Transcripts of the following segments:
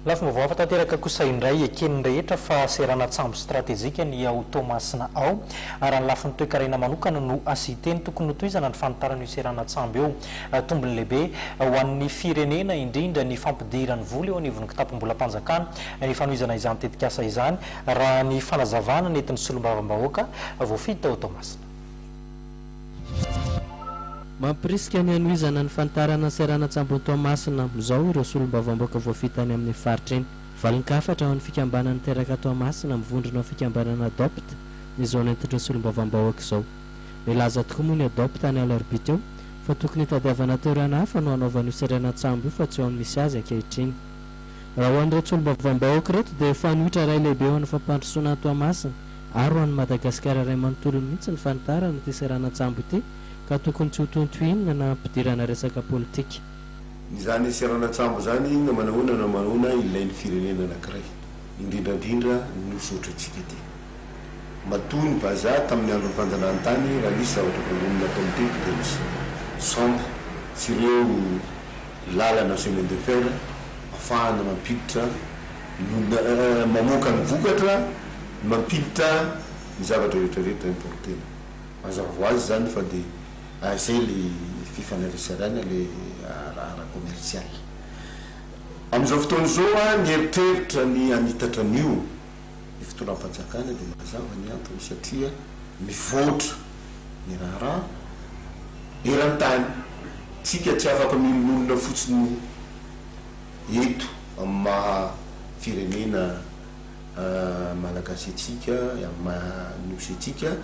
Lafa vaovao afatanteraka kosa indray ekeny rehetra fa serana tsambo stratégique ny ao Tomasina ao ary ny lafiny toe-karena manokana no asiteny tokony notoizana ny fanotarana io serana tsambo eo tombony lehibe ho an'ny firenena indrindra ny fampidirany vola eo anivon'ny kitapom-bolam-panjakana ny fanohizana izany tetika asa izany raha ny fanazavana nentin'ny solombavambahoaka voafidy tao Tomasina. Mampirisika ny anohizana ny fantarana serana tsambony Tomasina amin'izao ireo solombavambahoaka voafitany amin'ny faritra eny. Valin-kafatra ao ny fikambanana teraka Tomasina mivondrona ao fikambanana adopte ny zao nentin'ireo solombavambahoaka izao. Milaza tokoa moa ny adopte any alarbitra eo fa tokony hitadiavana toerana hafa no hanaovan'io serana tsambo io fa tsy ao ny misy azy ankehitriny. Raha ho an'ireto solombavambahoaka reto dia fanohitra ray lehibe ho an'ny fampandrosoana Tomasina ary ho an'ny Madagasikara ray manontolony mihitsy ny fanotarana ity serana tsambo ity ka tokony tsy ho tontoinina na ampidirana resaka politika. Izany serana tsambo zany na manahona ilain'ny firenena anankiray indrindrandrindra nosotra antsika ity. Matoa ny vazaha tamin'ny andron'ny fanjanahantany raha misy zavatra voalohany natao mitety dia misy sambo sy ireo lalana chemin de fer ahafahana mampiditra mamoaka ny vokatra mampiditra ny zavatra rehetrarehetra importena. Mazava ho azy zany fa dia zay le fifanaraisarana le ara commercial. Amin'izao fotoana izao ny eritreritra ny anitatra an'io ny fotoanam-panjakana dia mazava ny antony satria mivoatra ny raharaha eran-tany. Tsika tsy afaka milonona fotsiny eto amin'ny maha firenena malagasy atsika amin'ny mahanosy atsika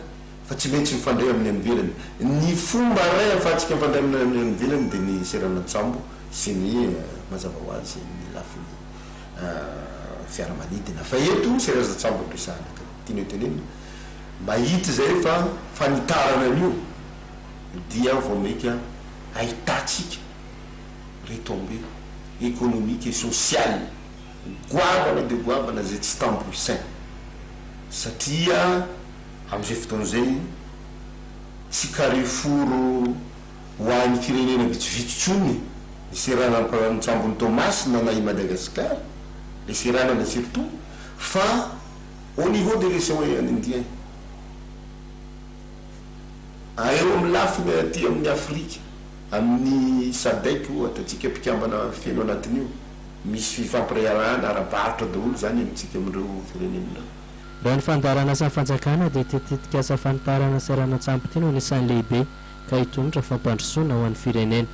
fa tsy maintsy mifandray amin'ny anivelany. Ny fomba ray ahafahantsika mifandray amin'ny anivelany dia ny serana tsambo sy ny mazava ho azy ny lafiny fiaramanidina. Fa eto serana tsambo resahana tiana tenena mahita zay fa fanitarana an'io dia vao meka ahitantsika retombé économique et social goavana dia goavana zay tsy tamboisain satria amin'izay fotoana zay tsy carrefour ho an'ny firenena vitsivitsitsony ny serana ny tsambony Tomasina na i Madagasikara le seranana surtout fa au niveau de l'océan Indien eo amin'ny lafiny aty amin'ny Afrika amin'ny SADC ohatra tsika mpikambana feno anatin'io misy fifampireharana ara-barotra daholo zany amintsika amin'ireo firenena. Raha ny fandarana asa fanjakana dia tetetika asa fanitarana serana tsambo ity no anisan'ny lehibe ka hitondra fampandrosoana ho an'ny firenena.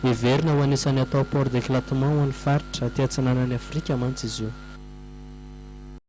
Heverina ho anisan'ny atao port d'éclatement ho an'ny faritra aty atsinanan'ny Afrika mantsy izy io.